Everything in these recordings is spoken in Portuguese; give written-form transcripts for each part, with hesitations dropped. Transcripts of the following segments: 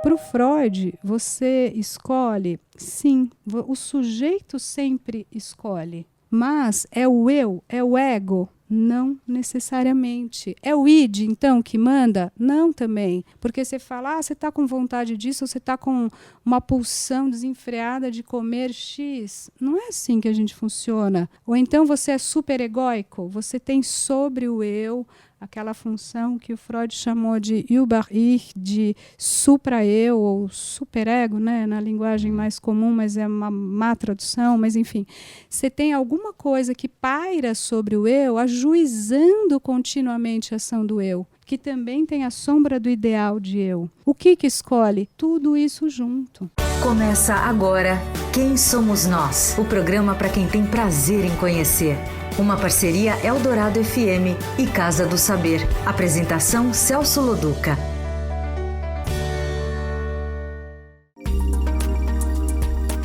Para o Freud, você escolhe, sim, o sujeito sempre escolhe, mas é o eu, é o ego? Não necessariamente. É o id, então, que manda? Não também. Porque você fala, você está com vontade disso, ou você está com uma pulsão desenfreada de comer X. Não é assim que a gente funciona. Ou então você é super egóico, você tem sobre o eu aquela função que o Freud chamou de Über-Ich, de supra-eu ou super-ego, né? Na linguagem mais comum, mas é uma má tradução, mas enfim. Você tem alguma coisa que paira sobre o eu, ajuizando continuamente a ação do eu, que também tem a sombra do ideal de eu. O que escolhe? Tudo isso junto. Começa agora Quem Somos Nós? O programa para quem tem prazer em conhecer. Uma parceria Eldorado FM e Casa do Saber. Apresentação Celso Loduca.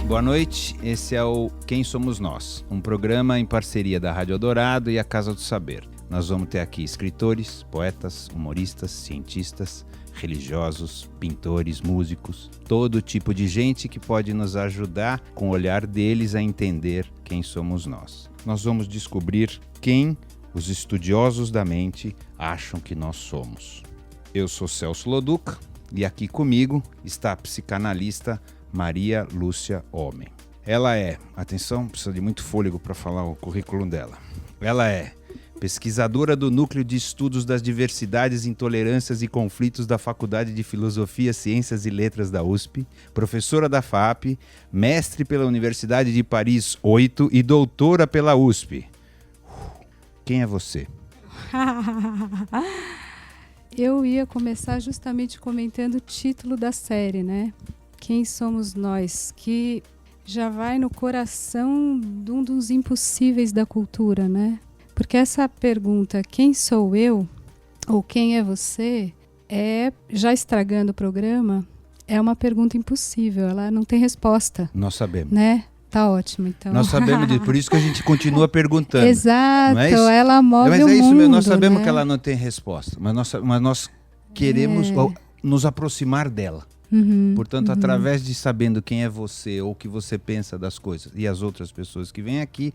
Boa noite, esse é o Quem Somos Nós, um programa em parceria da Rádio Eldorado e a Casa do Saber. Nós vamos ter aqui escritores, poetas, humoristas, cientistas, religiosos, pintores, músicos, todo tipo de gente que pode nos ajudar com o olhar deles a entender quem somos nós. Nós vamos descobrir quem os estudiosos da mente acham que nós somos. Eu sou Celso Loduca e aqui comigo está a psicanalista Maria Lúcia Homem. Ela é, atenção, precisa de muito fôlego para falar o currículo dela. Ela é pesquisadora do Núcleo de Estudos das Diversidades, Intolerâncias e Conflitos da Faculdade de Filosofia, Ciências e Letras da USP, professora da FAP, mestre pela Universidade de Paris 8 e doutora pela USP. Quem é você? Eu ia começar justamente comentando o título da série, né? Quem somos nós? Que já vai no coração de um dos impossíveis da cultura, né? Porque essa pergunta, quem sou eu, ou quem é você, já estragando o programa, é uma pergunta impossível, ela não tem resposta. Nós sabemos. Né? Tá ótimo, então. Nós sabemos disso, por isso que a gente continua perguntando. Exato, não é isso? Ela move mas o mundo. Mas é isso mesmo, nós sabemos, né? que ela não tem resposta, mas nós queremos nos aproximar dela. Portanto, através de sabendo quem é você, ou o que você pensa das coisas, e as outras pessoas que vêm aqui,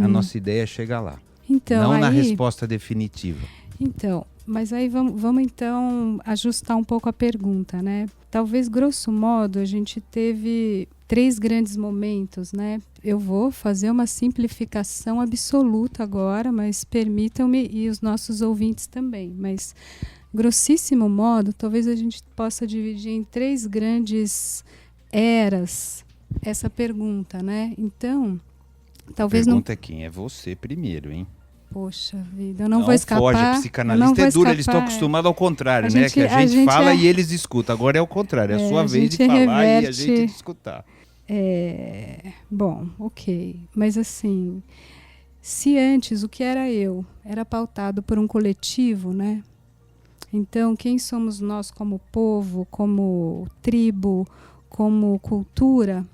a nossa ideia é chegar lá. Então, não aí, na resposta definitiva. Então, mas aí vamos então ajustar um pouco a pergunta, né? Talvez, grosso modo, a gente teve 3 grandes momentos, né? Eu vou fazer uma simplificação absoluta agora, mas permitam-me e os nossos ouvintes também. Mas, grossíssimo modo, talvez a gente possa dividir em 3 grandes eras essa pergunta, né? Então, talvez a pergunta é quem é você primeiro, hein? Poxa vida, eu não vou escapar. Foge, psicanalista é duro, eles estão acostumados ao contrário, né? Que a gente fala e eles escutam. Agora é o contrário, é a sua vez de falar e a gente de escutar. Bom, ok. Mas assim, se antes o que era eu era pautado por um coletivo, né? Então, quem somos nós como povo, como tribo, como cultura?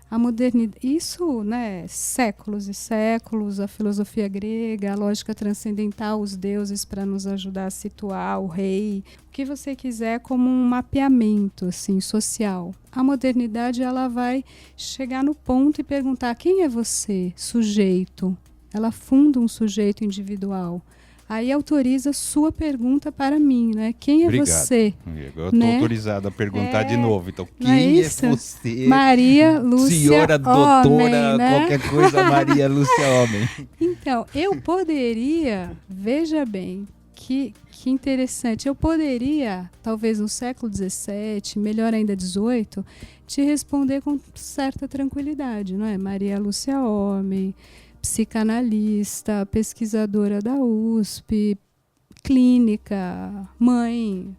A modernidade, isso, né, séculos e séculos, a filosofia grega, a lógica transcendental, os deuses para nos ajudar a situar o rei, o que você quiser como um mapeamento assim, social. A modernidade ela vai chegar no ponto e perguntar quem é você, sujeito. Ela funda um sujeito individual. Aí autoriza sua pergunta para mim, né? Quem é você? Eu estou autorizado a perguntar de novo. Então, quem é você? Maria Lúcia senhora, doutora, Homem, né? qualquer coisa, Maria Lúcia Homem. Então, eu poderia, veja bem, que interessante, eu poderia, talvez no século XVII, melhor ainda XVIII, te responder com certa tranquilidade, não é? Maria Lúcia Homem, psicanalista, pesquisadora da USP, clínica, mãe,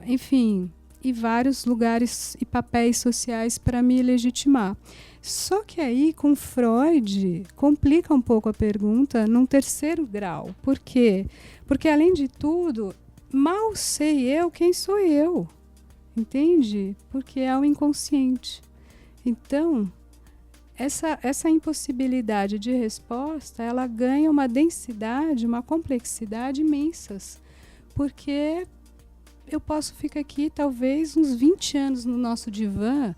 enfim, e vários lugares e papéis sociais para me legitimar. Só que aí, com Freud, complica um pouco a pergunta num 3º grau. Por quê? Porque, além de tudo, mal sei eu quem sou eu, entende? Porque é o inconsciente. Então, essa impossibilidade de resposta, ela ganha uma densidade, uma complexidade imensas, porque eu posso ficar aqui talvez uns 20 anos no nosso divã,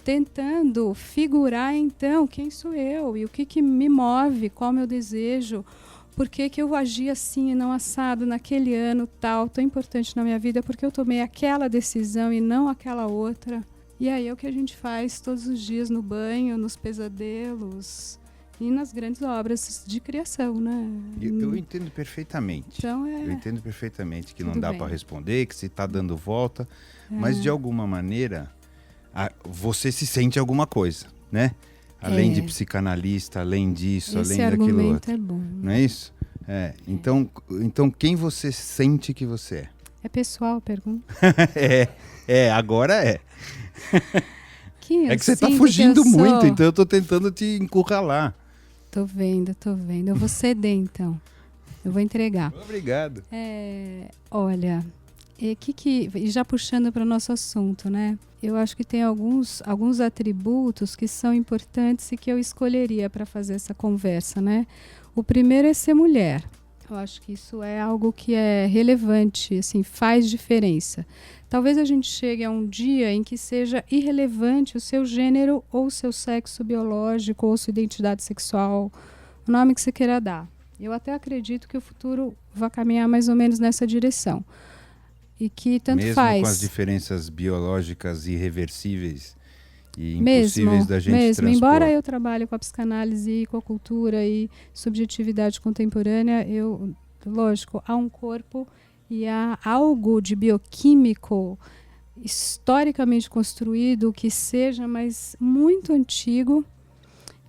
tentando figurar então quem sou eu e o que me move, qual é o meu desejo, por que eu agi assim e não assado naquele ano tal, tão importante na minha vida, porque eu tomei aquela decisão e não aquela outra. E aí é o que a gente faz todos os dias no banho, nos pesadelos e nas grandes obras de criação, né? Eu entendo perfeitamente. Então, Eu entendo perfeitamente que não Tudo dá bem. para responder, que você está dando volta, mas de alguma maneira você se sente alguma coisa, né? Além de psicanalista, além disso, Esse além daquilo argumento outro. é bom. Não é isso? Então quem você sente que você é? É pessoal a pergunta. Agora é. Que É que você está sinto fugindo que eu muito, sou. então eu estou tentando te encurralar. Tô vendo. Eu vou ceder, então. Eu vou entregar. Obrigado. Olha, e já puxando para o nosso assunto, né? Eu acho que tem alguns atributos que são importantes e que eu escolheria para fazer essa conversa, né? O primeiro é ser mulher. Eu acho que isso é algo que é relevante, assim, faz diferença. Talvez a gente chegue a um dia em que seja irrelevante o seu gênero ou o seu sexo biológico ou sua identidade sexual, o nome que você queira dar. Eu até acredito que o futuro vai caminhar mais ou menos nessa direção. E que tanto mesmo faz. com as diferenças biológicas irreversíveis e impossíveis da gente transpor. Embora eu trabalhe com a psicanálise, com a cultura e subjetividade contemporânea, lógico, há um corpo e há algo de bioquímico historicamente construído que seja, mas muito antigo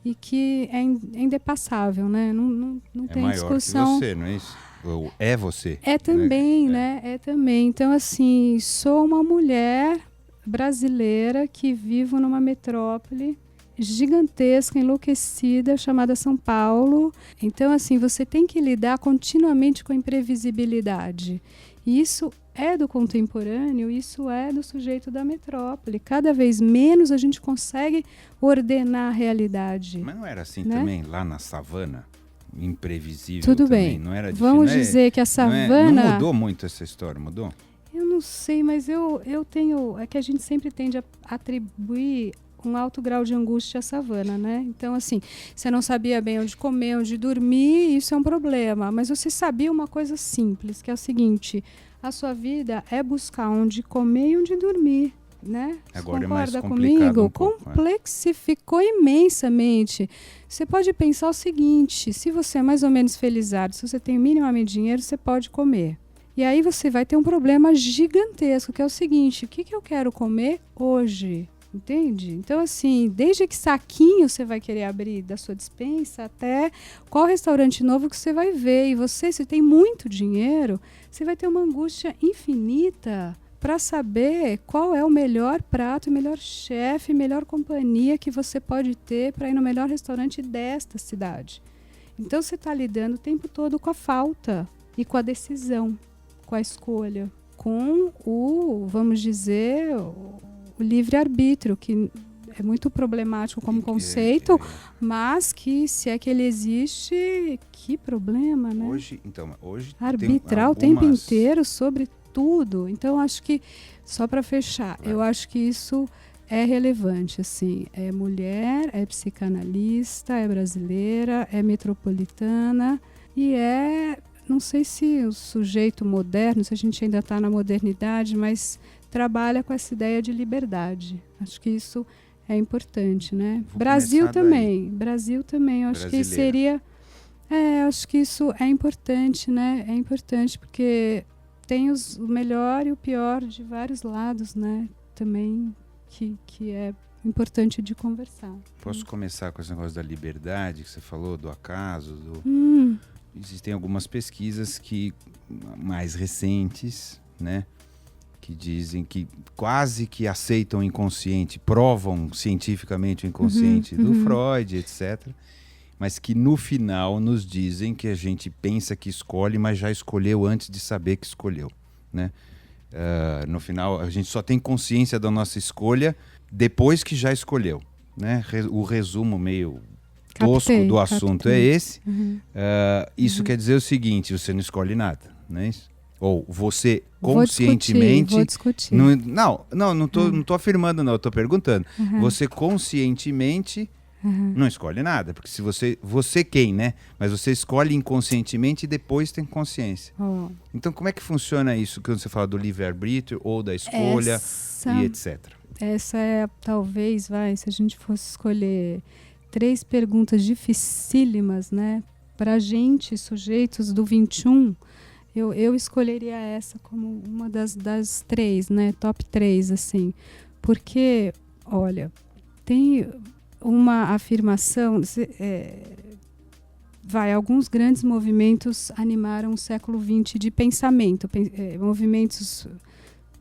e que é indepassável, né? Não tem maior discussão. Que você, não é isso? Ou é você. É também, né? É também. Então, assim, sou uma mulher brasileira que vivo numa metrópole gigantesca, enlouquecida, chamada São Paulo. Então, assim, você tem que lidar continuamente com a imprevisibilidade. E isso é do contemporâneo, isso é do sujeito da metrópole. Cada vez menos a gente consegue ordenar a realidade. Mas não era assim, né? Também lá na savana? Imprevisível. Tudo também. bem. Não era Vamos dizer que a savana... Não mudou muito essa história, mudou? Eu não sei, mas eu tenho... É que a gente sempre tende a atribuir um alto grau de angústia à savana, né? Então, assim, você não sabia bem onde comer, onde dormir, isso é um problema. Mas você sabia uma coisa simples, que é o seguinte: a sua vida é buscar onde comer e onde dormir. Né? Agora Concorda é mais complicado comigo? um pouco, Complexificou imensamente. Você pode pensar o seguinte: se você é mais ou menos felizardo, se você tem minimamente dinheiro, você pode comer. E aí você vai ter um problema gigantesco, que é o seguinte: o que eu quero comer hoje? Entende? Então, assim, desde que saquinho você vai querer abrir da sua despensa até qual restaurante novo que você vai ver. E você, se tem muito dinheiro, você vai ter uma angústia infinita para saber qual é o melhor prato, o melhor chefe, melhor companhia que você pode ter para ir no melhor restaurante desta cidade. Então você está lidando o tempo todo com a falta e com a decisão, com a escolha, com o, vamos dizer, o livre-arbítrio, que é muito problemático como conceito, mas que, se é que ele existe, que problema, né? Hoje arbitrar o tempo inteiro sobre tudo. Então, acho que, só para fechar, eu acho que isso é relevante, assim, é mulher, é psicanalista, é brasileira, é metropolitana e não sei se o sujeito moderno, se a gente ainda está na modernidade, mas trabalha com essa ideia de liberdade. Acho que isso é importante, né? Brasil também, eu acho que seria... acho que isso é importante, né? É importante porque tem o melhor e o pior de vários lados, né? Também que é importante de conversar. Posso começar com esse negócio da liberdade que você falou, do acaso? Existem algumas pesquisas mais recentes, né? Que dizem que quase que aceitam o inconsciente, provam cientificamente o inconsciente do Freud, etc. Mas que no final nos dizem que a gente pensa que escolhe, mas já escolheu antes de saber que escolheu, né? No final, a gente só tem consciência da nossa escolha depois que já escolheu, né? O resumo meio tosco do assunto é esse. Isso quer dizer o seguinte: você não escolhe nada, não é isso? Ou você conscientemente... Vou discutir. Não tô afirmando, não. Eu tô perguntando. Você conscientemente não escolhe nada. Porque se você quem, né? Mas você escolhe inconscientemente e depois tem consciência. Então, como é que funciona isso quando você fala do livre-arbítrio ou da escolha e etc? Essa é, talvez, se a gente fosse escolher 3 perguntas dificílimas, né? Pra gente, sujeitos do 21... Eu escolheria essa como uma das 3, né? Top 3, assim. Porque, olha, tem uma afirmação... alguns grandes movimentos animaram o século XX de pensamento. Movimentos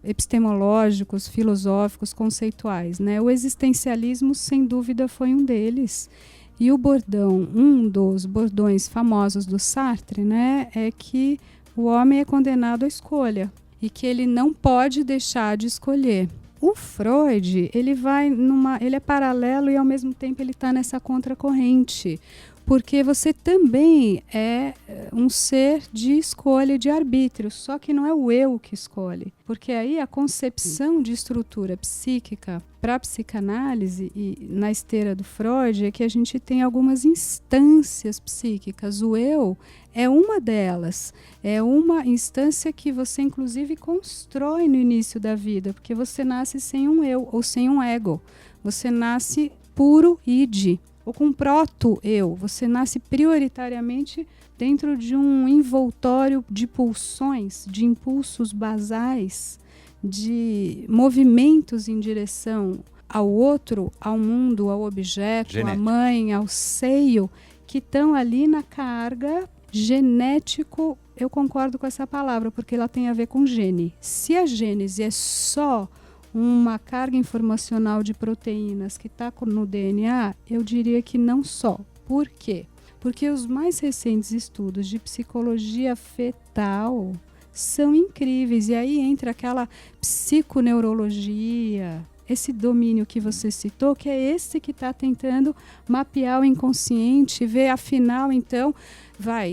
epistemológicos, filosóficos, conceituais, né? O existencialismo, sem dúvida, foi um deles. E o bordão, um dos bordões famosos do Sartre, né? É que o homem é condenado à escolha e que ele não pode deixar de escolher. O Freud, ele é paralelo e ao mesmo tempo ele está nessa contracorrente, porque você também é um ser de escolha, de arbítrio, só que não é o eu que escolhe, porque aí a concepção de estrutura psíquica para a psicanálise e na esteira do Freud é que a gente tem algumas instâncias psíquicas. O eu é uma delas, é uma instância que você inclusive constrói no início da vida, porque você nasce sem um eu ou sem um ego, você nasce puro id, ou com proto-eu, você nasce prioritariamente dentro de um envoltório de pulsões, de impulsos basais, de movimentos em direção ao outro, ao mundo, ao objeto, à mãe, ao seio, que estão ali na carga genético. Eu concordo com essa palavra, porque ela tem a ver com gene. Se a gênese é só uma carga informacional de proteínas que está no DNA, eu diria que não só. Por quê? Porque os mais recentes estudos de psicologia fetal são incríveis. E aí entra aquela psiconeurologia, esse domínio que você citou, que é esse que está tentando mapear o inconsciente, ver afinal, então,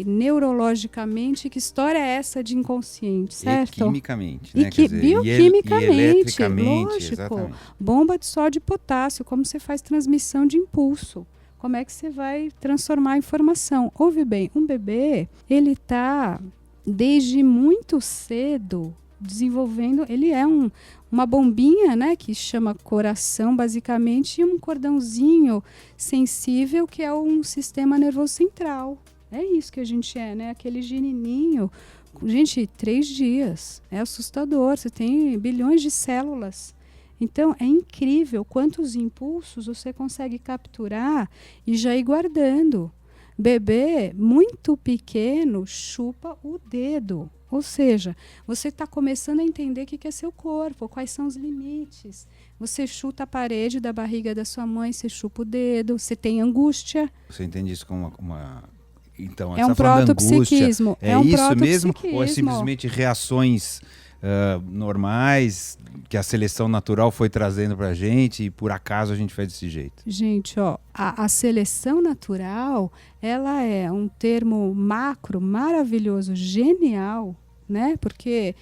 neurologicamente, que história é essa de inconsciente, certo? E quimicamente, né? Bioquimicamente, e eletricamente, lógico. Exatamente. Bomba de sódio e potássio, como você faz transmissão de impulso. Como é que você vai transformar a informação? Ouve bem, um bebê, ele está, desde muito cedo, desenvolvendo, ele é uma bombinha, né, que chama coração, basicamente, e um cordãozinho sensível, que é um sistema nervoso central. É isso que a gente é, né? Aquele genininho. Gente, 3 dias. É assustador. Você tem bilhões de células. Então, é incrível quantos impulsos você consegue capturar e já ir guardando. Bebê muito pequeno chupa o dedo. Ou seja, você está começando a entender o que é seu corpo, quais são os limites. Você chuta a parede da barriga da sua mãe, você chupa o dedo, você tem angústia. Você entende isso como uma... Então, é um protopsiquismo. É isso mesmo? Ou é simplesmente reações normais que a seleção natural foi trazendo pra gente e por acaso a gente faz desse jeito? Gente, a seleção natural, ela é um termo macro, maravilhoso, genial, né? Porque,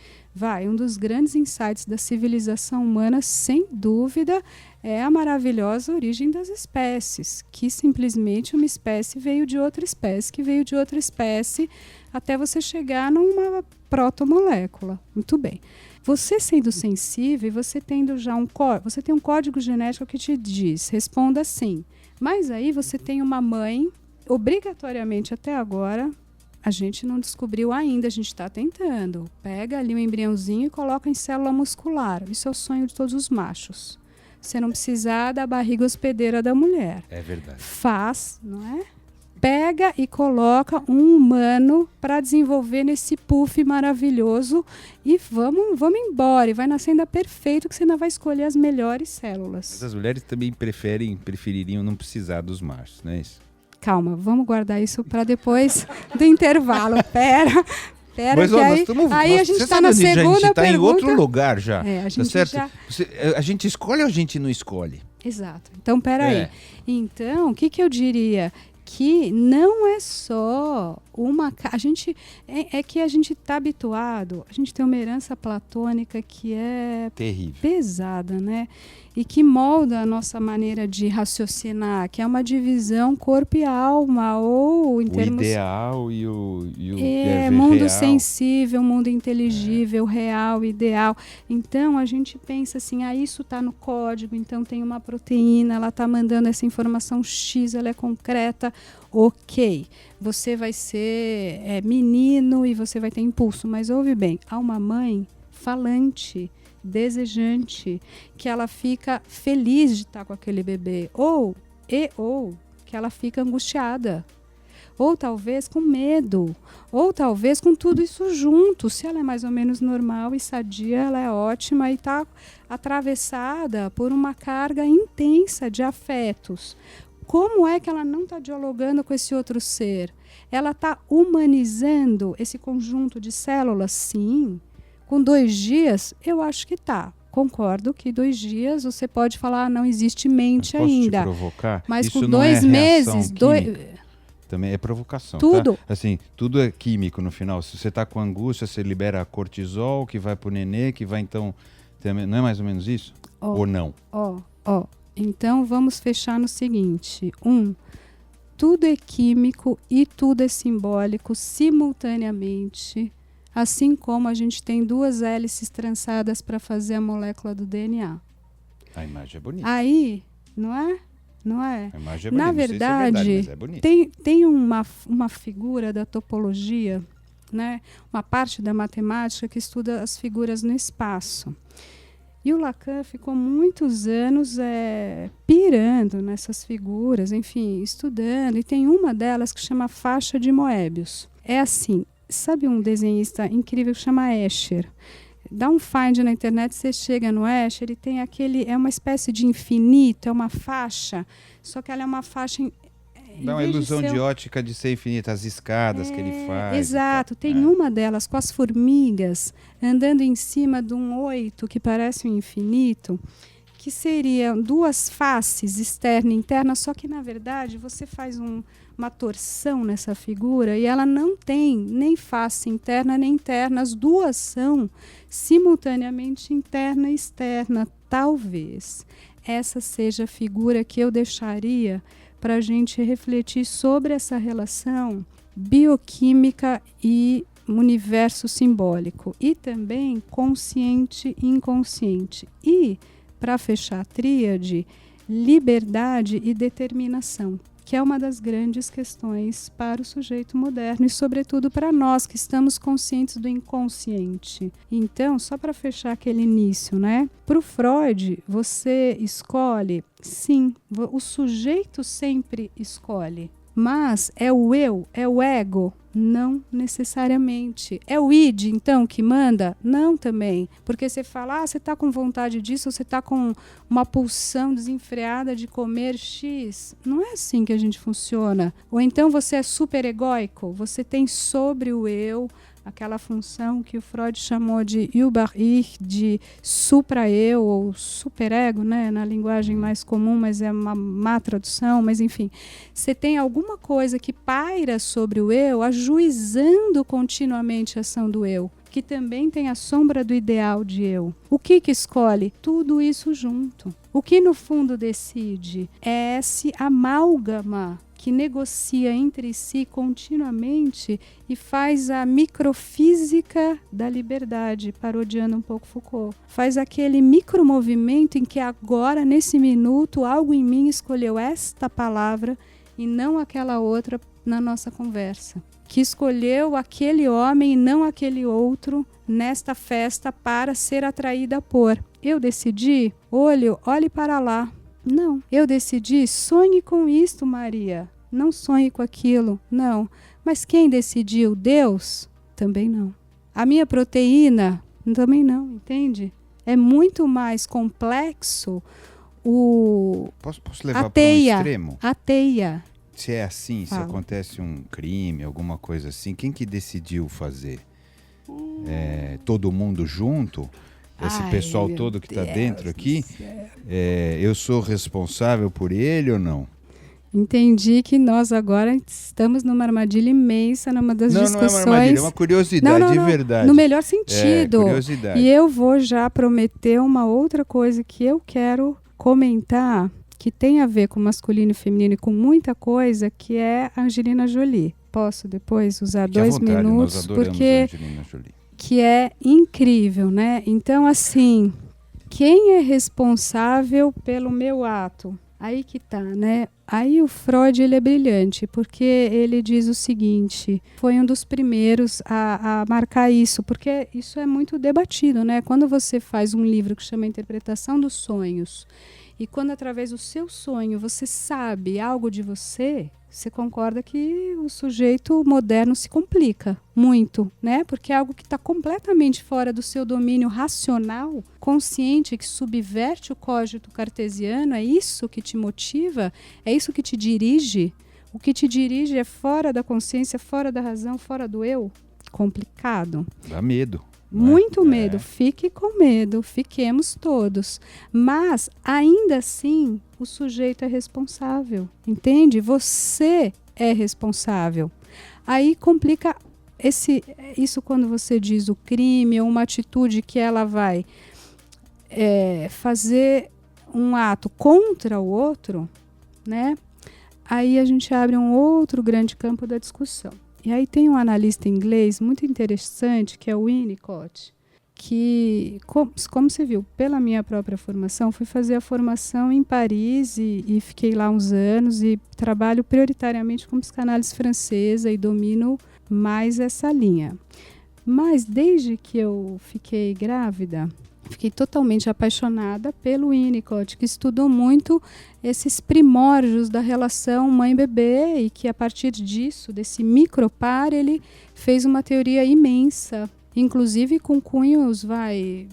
um dos grandes insights da civilização humana, sem dúvida, é a maravilhosa origem das espécies, que simplesmente uma espécie veio de outra espécie, que veio de outra espécie, até você chegar numa protomolécula. Muito bem. Você sendo sensível, você tendo já você tem um código genético que te diz, responda sim. Mas aí você tem uma mãe, obrigatoriamente até agora, a gente não descobriu ainda, a gente está tentando. Pega ali um embriãozinho e coloca em célula muscular. Isso é o sonho de todos os machos. Você não precisar da barriga hospedeira da mulher. É verdade. Faz, não é? Pega e coloca um humano para desenvolver nesse puff maravilhoso e vamos embora. E vai nascendo perfeito, que você ainda vai escolher as melhores células. Mas as mulheres também prefeririam não precisar dos machos, não é isso? Calma, vamos guardar isso para depois do intervalo. Pera, mas, que aí a gente está na segunda pergunta. A gente está em outro lugar já. A gente tá certo? A gente escolhe ou a gente não escolhe? Exato. Então, peraí. Então, o que eu diria? Que não é só a gente é que a gente está habituado, a gente tem uma herança platônica que é terrível, pesada, né? E que molda a nossa maneira de raciocinar, que é uma divisão corpo e alma, ou em termos... O ideal e o mundo real. Sensível, mundo inteligível, real, ideal. Então, a gente pensa assim, isso está no código, então tem uma proteína, ela está mandando essa informação X, ela é concreta, ok. Você vai ser menino e você vai ter impulso, mas ouve bem, há uma mãe falante, desejante, que ela fica feliz de estar com aquele bebê, ou que ela fica angustiada, ou talvez com medo, ou talvez com tudo isso junto. Se ela é mais ou menos normal e sadia, ela é ótima e está atravessada por uma carga intensa de afetos. Como é que ela não está dialogando com esse outro ser? Ela está humanizando esse conjunto de células? Sim. Com 2 dias, eu acho que tá. Concordo que 2 dias você pode falar, não existe mente ainda. Posso te provocar? Mas isso com não 2 meses... Também é provocação, tudo. Tá? Assim, tudo é químico no final. Se você está com angústia, você libera cortisol, que vai pro nenê, que vai então... Não é mais ou menos isso? Ou não? Então, vamos fechar no seguinte. Tudo é químico e tudo é simbólico simultaneamente, assim como a gente tem 2 hélices trançadas para fazer a molécula do DNA. A imagem é bonita. Aí, não é? Não é? A imagem é bonita. Na verdade, mas é bonita. tem uma figura da topologia, né? Uma parte da matemática que estuda as figuras no espaço. E o Lacan ficou muitos anos pirando nessas figuras, enfim, estudando. E tem uma delas que chama faixa de Moebius. É assim, sabe um desenhista incrível que chama Escher? Dá um find na internet, você chega no Escher, ele tem é uma espécie de infinito, é uma faixa, só que ela é uma faixa... Dá uma ilusão de ótica de ser infinita, as escadas que ele faz. Exato, tem uma delas com as formigas andando em cima de um 8 que parece um infinito, que seriam 2 faces, externa e interna, só que na verdade você faz uma torção nessa figura e ela não tem nem face interna nem interna, as 2 são simultaneamente interna e externa. Talvez essa seja a figura que eu deixaria para a gente refletir sobre essa relação bioquímica e universo simbólico, e também consciente e inconsciente. E, para fechar a tríade, liberdade e determinação, que é uma das grandes questões para o sujeito moderno e, sobretudo, para nós que estamos conscientes do inconsciente. Então, só para fechar aquele início, né? Para o Freud, você escolhe, sim, o sujeito sempre escolhe, mas é o eu, é o ego? Não necessariamente. É o id, então, que manda? Não também. Porque você fala, você está com vontade disso, ou você está com uma pulsão desenfreada de comer X. Não é assim que a gente funciona. Ou então você é super egóico, você tem sobre o eu aquela função que o Freud chamou de Über-Ich, de supra-eu ou super-ego, né? Na linguagem mais comum, mas é uma má tradução, mas enfim. Você tem alguma coisa que paira sobre o eu, ajuizando continuamente a ação do eu, que também tem a sombra do ideal de eu. O que escolhe? Tudo isso junto. O que no fundo decide é esse amálgama que negocia entre si continuamente e faz a microfísica da liberdade, parodiando um pouco Foucault. Faz aquele micromovimento em que agora, nesse minuto, algo em mim escolheu esta palavra e não aquela outra na nossa conversa. Que escolheu aquele homem e não aquele outro nesta festa para ser atraída por. Eu decidi, olhe para lá. Não, eu decidi, sonhe com isto, Maria. Não sonhe com aquilo, não. Mas quem decidiu? Deus? Também não. A minha proteína? Também não, entende? É muito mais complexo Posso levar para um extremo? A teia. Se é assim, se acontece um crime, alguma coisa assim, quem que decidiu fazer? Todo mundo junto? Esse pessoal todo que está dentro aqui? Eu sou responsável por ele ou não? Entendi que nós agora estamos numa armadilha imensa, numa das discussões... Não é uma armadilha, é uma curiosidade, de verdade. No melhor sentido. Curiosidade. E eu vou já prometer uma outra coisa que eu quero comentar, que tem a ver com masculino e feminino e com muita coisa, que é a Angelina Jolie. Posso depois usar 2 minutos? Nós adoramos porque a Angelina Jolie. Que é incrível, né? Então, assim, quem é responsável pelo meu ato? Aí que tá, né? Aí o Freud, ele é brilhante, porque ele diz o seguinte, foi um dos primeiros a marcar isso, porque isso é muito debatido, né? Quando você faz um livro que chama Interpretação dos Sonhos, e quando através do seu sonho você sabe algo de você, você concorda que o sujeito moderno se complica muito, né? Porque é algo que está completamente fora do seu domínio racional, consciente, que subverte o cógito cartesiano. É isso que te motiva? É isso que te dirige? O que te dirige é fora da consciência, fora da razão, fora do eu? Complicado. Dá medo. Muito medo. Fique com medo. Fiquemos todos. Mas, ainda assim, o sujeito é responsável. Entende? Você é responsável. Aí complica isso quando você diz o crime ou uma atitude que ela vai fazer um ato contra o outro, né? Aí a gente abre um outro grande campo da discussão. E aí tem um analista inglês muito interessante, que é o Winnicott, que, como você viu, pela minha própria formação, fui fazer a formação em Paris e fiquei lá uns anos e trabalho prioritariamente com psicanálise francesa e domino mais essa linha. Mas desde que eu fiquei grávida, fiquei totalmente apaixonada pelo Winnicott, que estudou muito esses primórdios da relação mãe-bebê e que a partir disso, desse micropar, ele fez uma teoria imensa, inclusive com cunhos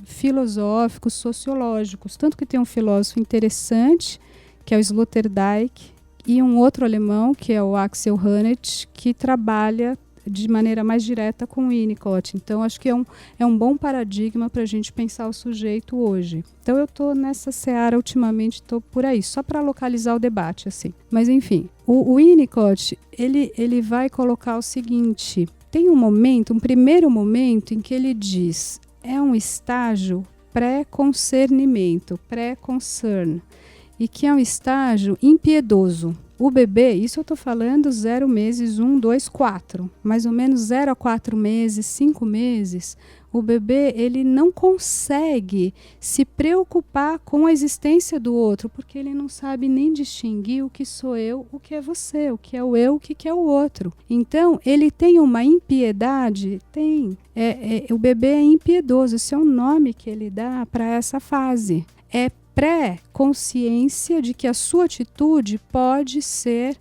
filosóficos, sociológicos. Tanto que tem um filósofo interessante, que é o Sloterdijk, e um outro alemão, que é o Axel Honneth, que trabalha de maneira mais direta com o Winnicott. Então, acho que é um bom paradigma para a gente pensar o sujeito hoje. Então, eu estou nessa seara ultimamente, estou por aí, só para localizar o debate, assim. Mas, enfim, o Winnicott, ele vai colocar o seguinte, tem um primeiro momento em que ele diz, é um estágio pré-concernimento, pré-concern, e que é um estágio impiedoso. O bebê, isso eu estou falando 0 meses, 1, 2, 4, mais ou menos 0 a 4 meses, 5 meses, o bebê ele não consegue se preocupar com a existência do outro, porque ele não sabe nem distinguir o que sou eu, o que é você, o que é o eu, o que é o outro. Então, ele tem uma impiedade, o bebê é impiedoso, esse é o nome que ele dá para essa fase. É pré-consciência de que a sua atitude pode ser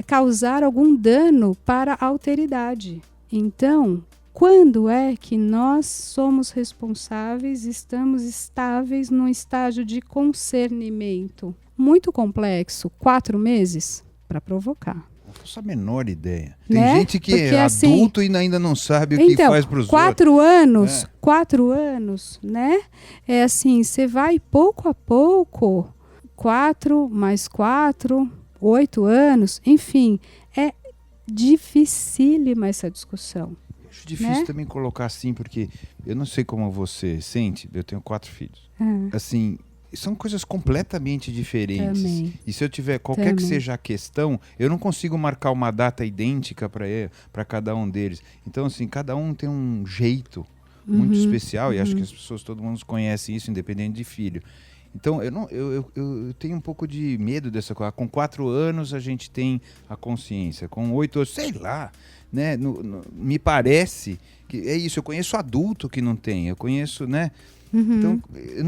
causar algum dano para a alteridade. Então, quando é que nós somos responsáveis, estamos estáveis num estágio de concernimento? Muito complexo, 4 meses para provocar. Não faço a menor ideia. Tem gente que porque, é adulto e ainda não sabe o que faz para os outros. 4 anos, né? É assim, você vai pouco a pouco, 4 mais 4, 8 anos, enfim, é dificílima essa discussão. Acho difícil também colocar assim, porque eu não sei como você sente, eu tenho 4 filhos. Assim, são coisas completamente diferentes. Também. E se eu tiver qualquer que seja a questão, eu não consigo marcar uma data idêntica para cada um deles. Então, assim, cada um tem um jeito muito especial, e acho que as pessoas, todo mundo conhece isso, independente de filho. Então, eu tenho um pouco de medo dessa coisa. Com 4 anos a gente tem a consciência, com 8 anos, sei lá, né? Me parece que é isso. Eu conheço adulto que não tem, eu conheço, né? Então, eu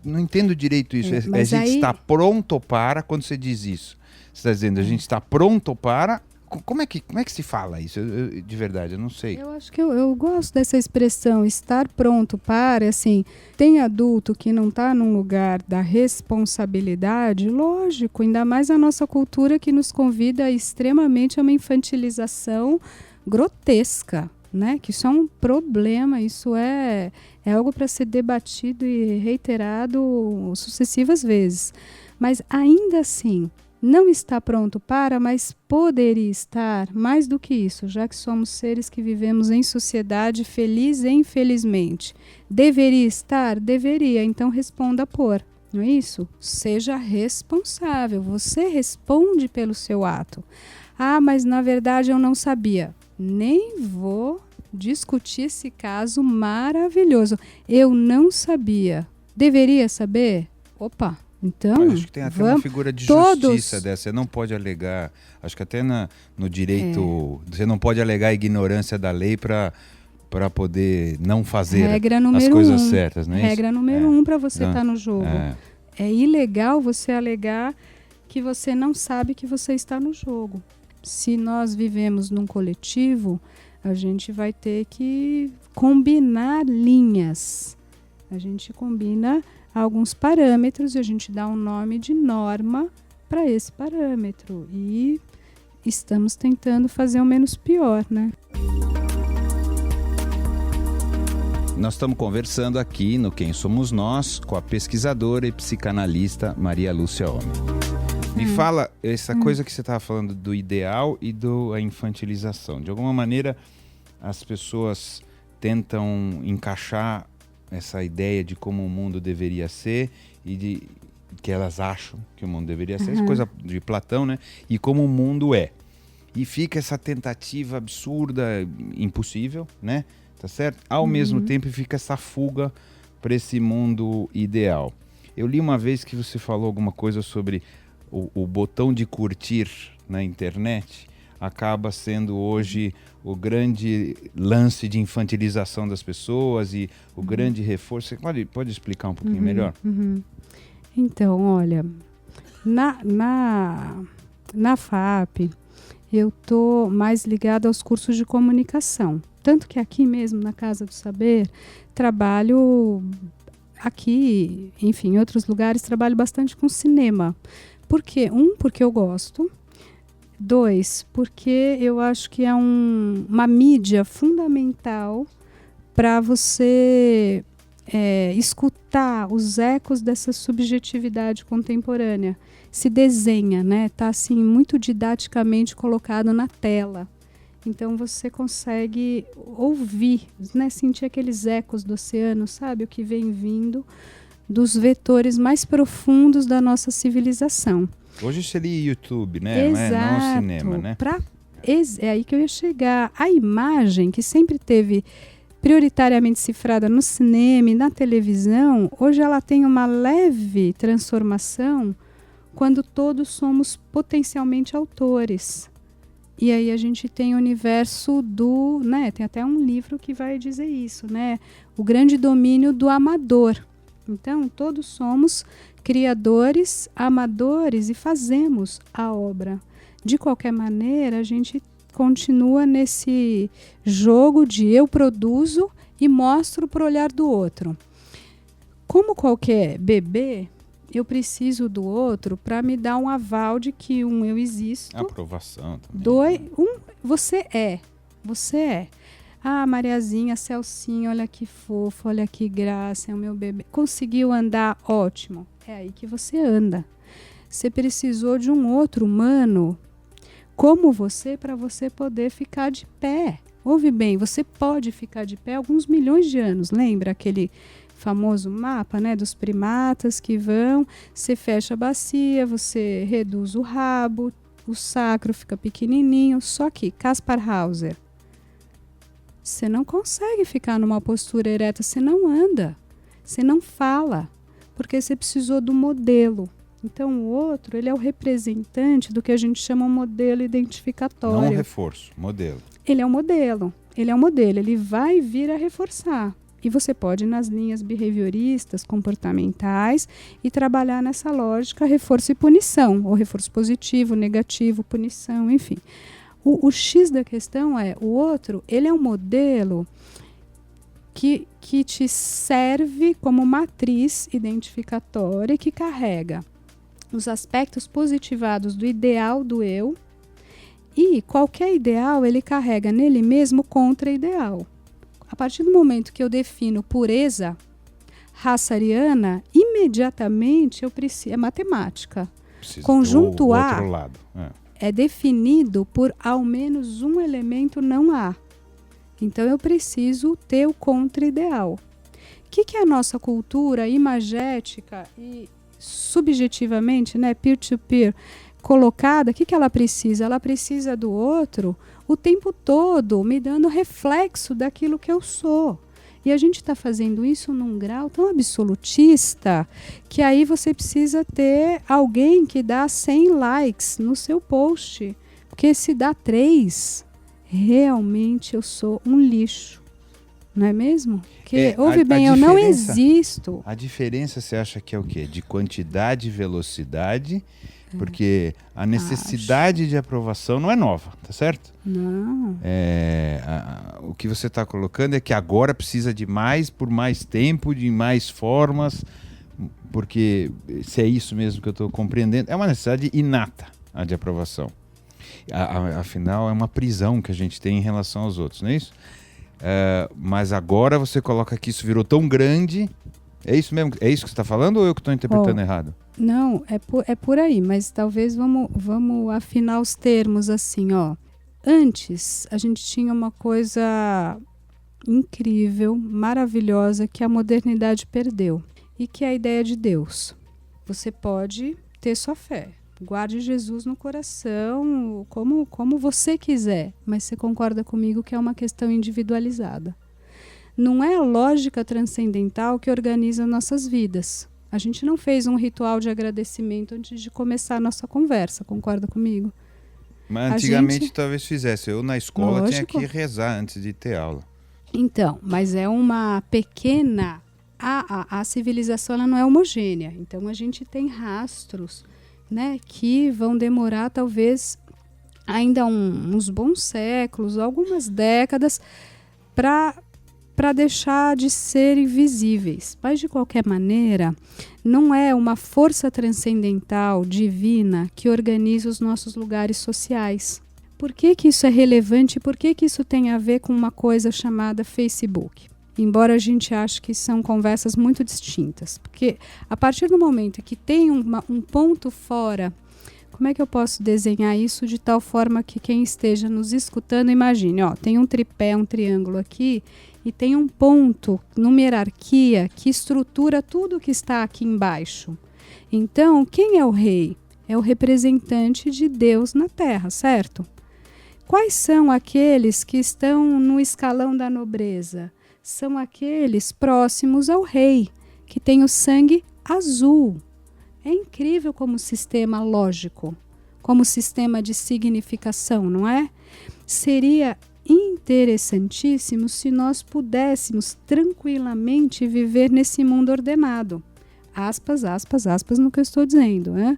não entendo direito isso. A gente está pronto para, quando você diz isso, você está dizendo, a gente está pronto para... Como é que se fala isso? De verdade, eu não sei. Eu acho que eu gosto dessa expressão, estar pronto para, assim, tem adulto que não está num lugar da responsabilidade, lógico, ainda mais a nossa cultura que nos convida extremamente a uma infantilização grotesca, né? Que isso é um problema, isso é algo para ser debatido e reiterado sucessivas vezes. Mas ainda assim, não está pronto para, mas poderia estar, mais do que isso, já que somos seres que vivemos em sociedade, feliz e infelizmente. Deveria estar? Deveria, então responda por. Não é isso? Seja responsável, você responde pelo seu ato. Ah, mas na verdade eu não sabia. Nem vou discutir esse caso maravilhoso. Eu não sabia. Deveria saber? Opa, então acho que tem até uma figura de justiça dessa. Você não pode alegar, acho que até no direito, você não pode alegar ignorância da lei para poder não fazer as coisas certas, não é isso? Regra número 1 para você estar no jogo. É ilegal você alegar que você não sabe que você está no jogo. Se nós vivemos num coletivo, a gente vai ter que combinar linhas. A gente combina alguns parâmetros e a gente dá um nome de norma para esse parâmetro. E estamos tentando fazer o menos pior, né? Nós estamos conversando aqui no Quem Somos Nós com a pesquisadora e psicanalista Maria Lúcia Homem. Me fala essa coisa que você estava falando do ideal e da infantilização. De alguma maneira, as pessoas tentam encaixar essa ideia de como o mundo deveria ser e de que elas acham que o mundo deveria ser, essa coisa de Platão, né? E como o mundo é. E fica essa tentativa absurda, impossível, né? Tá certo? Ao mesmo tempo fica essa fuga para esse mundo ideal. Eu li uma vez que você falou alguma coisa sobre o botão de curtir na internet acaba sendo hoje o grande lance de infantilização das pessoas e o grande reforço. Você pode explicar um pouquinho melhor? Então, olha, na FAP eu estou mais ligada aos cursos de comunicação. Tanto que aqui mesmo, na Casa do Saber, trabalho aqui, enfim, em outros lugares, trabalho bastante com cinema. Por quê? Porque eu gosto. 2, porque eu acho que é uma mídia fundamental para você escutar os ecos dessa subjetividade contemporânea. Se desenha, né? Tá assim muito didaticamente colocado na tela. Então você consegue ouvir, né? Sentir aqueles ecos do oceano, sabe? O que vem vindo dos vetores mais profundos da nossa civilização. Hoje seria YouTube, né? Exato. Não é cinema, né? É aí que eu ia chegar. A imagem que sempre teve prioritariamente cifrada no cinema e na televisão, hoje ela tem uma leve transformação quando todos somos potencialmente autores. E aí a gente tem o universo né? Tem até um livro que vai dizer isso, né? O grande domínio do amador. Então, todos somos criadores, amadores e fazemos a obra. De qualquer maneira, a gente continua nesse jogo de eu produzo e mostro para o olhar do outro. Como qualquer bebê, eu preciso do outro para me dar um aval de que eu existo. Aprovação também. 2, você é. Ah, Mariazinha, Celcinho, olha que fofo, olha que graça, é o meu bebê. Conseguiu andar? Ótimo. É aí que você anda. Você precisou de um outro humano como você para você poder ficar de pé. Ouve bem, você pode ficar de pé alguns milhões de anos. Lembra aquele famoso mapa, né, dos primatas que vão, você fecha a bacia, você reduz o rabo, o sacro fica pequenininho. Só que, Kaspar Hauser, você não consegue ficar numa postura ereta, você não anda, você não fala, porque você precisou do modelo. Então, o outro, ele é o representante do que a gente chama um modelo identificatório. Não um reforço, modelo. Ele é um modelo, ele vai vir a reforçar. E você pode ir nas linhas behavioristas, comportamentais, e trabalhar nessa lógica reforço e punição, ou reforço positivo, negativo, punição, enfim. O X da questão é, o outro, ele é um modelo que te serve como matriz identificatória que carrega os aspectos positivados do ideal do eu, e qualquer ideal ele carrega nele mesmo contra-ideal. A partir do momento que eu defino pureza, raça ariana, imediatamente eu preciso, é matemática. Conjunto o A outro lado. é definido por ao menos um elemento não A. Então, eu preciso ter o contra-ideal. O que é a nossa cultura imagética e subjetivamente, né, peer-to-peer, colocada? O que ela precisa? Ela precisa do outro o tempo todo, me dando reflexo daquilo que eu sou. E a gente está fazendo isso num grau tão absolutista que aí você precisa ter alguém que dá 100 likes no seu post. Porque se dá 3, realmente eu sou um lixo. Não é mesmo? Porque, ouve bem, eu não existo. A diferença você acha que é o quê? De quantidade e velocidade? Porque a necessidade de aprovação não é nova, tá certo? Não. O que você está colocando é que agora precisa de mais, por mais tempo, de mais formas, porque se é isso mesmo que eu estou compreendendo, é uma necessidade inata a de aprovação. Afinal, é uma prisão que a gente tem em relação aos outros, não é isso? Mas agora você coloca que isso virou tão grande. É isso mesmo? É isso que você está falando ou eu que estou interpretando errado? Não, é por aí, mas talvez vamos afinar os termos assim, ó. Antes, a gente tinha uma coisa incrível, maravilhosa, que a modernidade perdeu, e que é a ideia de Deus. Você pode ter sua fé, guarde Jesus no coração, como você quiser, mas você concorda comigo que é uma questão individualizada. Não é a lógica transcendental que organiza nossas vidas. A gente não fez um ritual de agradecimento antes de começar a nossa conversa, concorda comigo? Mas antigamente talvez fizesse. Eu na escola tinha que rezar antes de ter aula. Então, mas é uma pequena... A civilização ela não é homogênea. Então a gente tem rastros, né, que vão demorar talvez ainda uns bons séculos, algumas décadas, para deixar de serem visíveis. Mas, de qualquer maneira, não é uma força transcendental, divina, que organiza os nossos lugares sociais. Por que isso é relevante? Por que isso tem a ver com uma coisa chamada Facebook? Embora a gente ache que são conversas muito distintas. Porque, a partir do momento que tem um ponto fora, como é que eu posso desenhar isso de tal forma que quem esteja nos escutando imagine, ó, tem um tripé, um triângulo aqui, e tem um ponto numa hierarquia que estrutura tudo que está aqui embaixo. Então, quem é o rei? É o representante de Deus na Terra, certo? Quais são aqueles que estão no escalão da nobreza? São aqueles próximos ao rei, que tem o sangue azul. É incrível como sistema lógico, como sistema de significação, não é? Seria interessantíssimo se nós pudéssemos tranquilamente viver nesse mundo ordenado. Aspas, aspas, aspas no que eu estou dizendo. Né?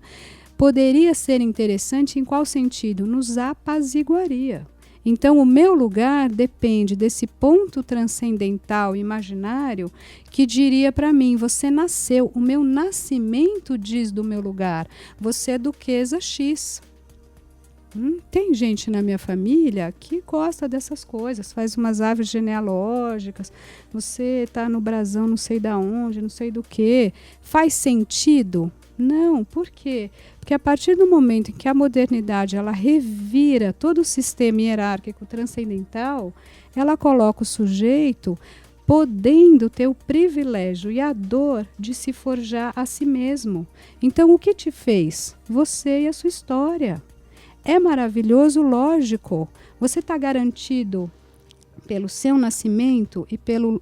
Poderia ser interessante em qual sentido? Nos apaziguaria. Então, o meu lugar depende desse ponto transcendental imaginário que diria para mim, você nasceu, o meu nascimento diz do meu lugar, você é duquesa X. Tem gente na minha família que gosta dessas coisas, faz umas árvores genealógicas, você está no brasão não sei da onde, não sei do que. Faz sentido? Não, por quê? Porque a partir do momento em que a modernidade ela revira todo o sistema hierárquico transcendental, ela coloca o sujeito podendo ter o privilégio e a dor de se forjar a si mesmo. Então, o que te fez? Você e a sua história. É maravilhoso, lógico. Você está garantido pelo seu nascimento e pelo,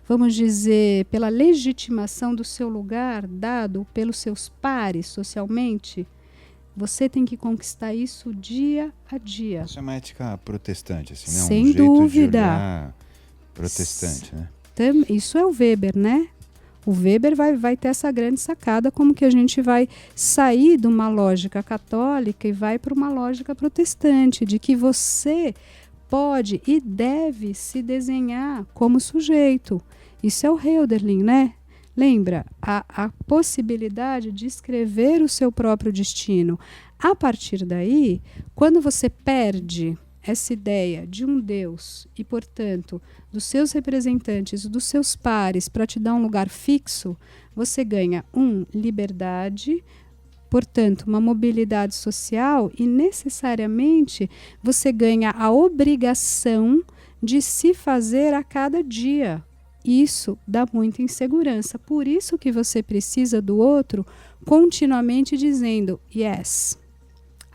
vamos dizer, pela legitimação do seu lugar dado pelos seus pares socialmente. Você tem que conquistar isso dia a dia. Isso é uma ética protestante, assim, né? Sem jeito dúvida. De olhar protestante, né? Isso é o Weber, né? O Weber vai ter essa grande sacada, como que a gente vai sair de uma lógica católica e vai para uma lógica protestante, de que você pode e deve se desenhar como sujeito. Isso é o Hölderlin, né? Lembra? A possibilidade de escrever o seu próprio destino. A partir daí, quando você perde essa ideia de um Deus e, portanto, dos seus representantes, dos seus pares, para te dar um lugar fixo, você ganha liberdade, portanto, uma mobilidade social e necessariamente você ganha a obrigação de se fazer a cada dia. Isso dá muita insegurança. Por isso que você precisa do outro continuamente dizendo yes,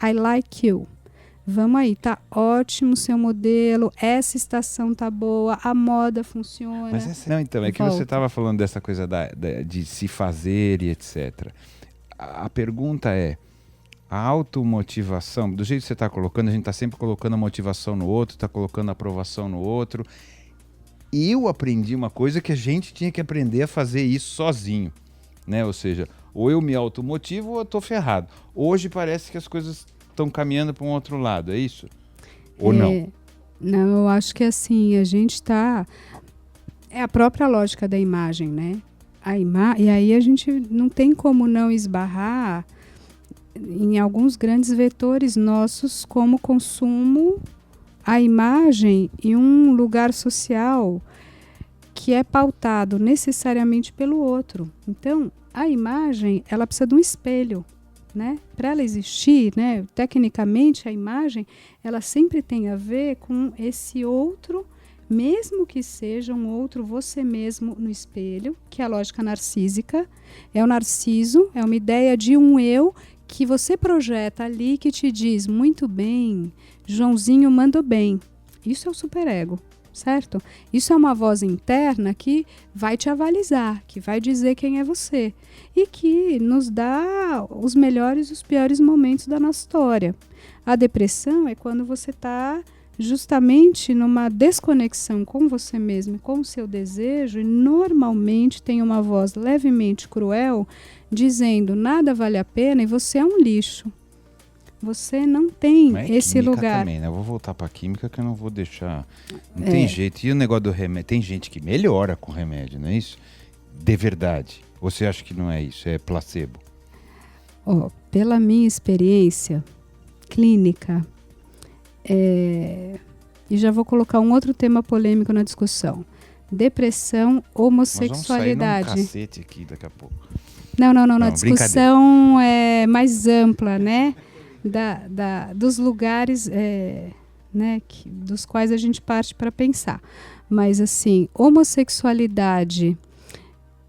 I like you. Vamos aí, tá ótimo seu modelo, essa estação tá boa, a moda funciona. Mas não, então, é que você estava falando dessa coisa de se fazer e etc. A pergunta é, a automotivação, do jeito que você está colocando, a gente está sempre colocando a motivação no outro, está colocando a aprovação no outro. E eu aprendi uma coisa que a gente tinha que aprender a fazer isso sozinho, né? Ou seja, ou eu me automotivo ou eu tô ferrado. Hoje parece que as coisas estão caminhando para um outro lado, é isso? Ou não? Não, eu acho que assim, a gente está... É a própria lógica da imagem, né? E aí a gente não tem como não esbarrar em alguns grandes vetores nossos, como consumo, a imagem e um lugar social que é pautado necessariamente pelo outro. Então, a imagem, ela precisa de um espelho. Né? Para ela existir, né? Tecnicamente a imagem ela sempre tem a ver com esse outro, mesmo que seja um outro você mesmo no espelho, que é a lógica narcísica, é o narciso, é uma ideia de um eu que você projeta ali, que te diz, muito bem, Joãozinho mandou bem. Isso é o superego, certo? Isso é uma voz interna que vai te avalizar, que vai dizer quem é você e que nos dá os melhores e os piores momentos da nossa história. A depressão é quando você está justamente numa desconexão com você mesmo, com o seu desejo, e normalmente tem uma voz levemente cruel dizendo nada vale a pena e você é um lixo. Você não tem esse lugar. Também, né? Eu vou voltar para a química que eu não vou deixar. Não tem jeito. E o negócio do remédio? Tem gente que melhora com remédio, não é isso? De verdade. Ou você acha que não é isso? É placebo? Pela minha experiência clínica, e já vou colocar um outro tema polêmico na discussão. Depressão, homossexualidade. Nós vamos sair num cacete aqui daqui a pouco. Não, a discussão é mais ampla, né? Dos lugares né, dos quais a gente parte para pensar. Mas assim, homossexualidade,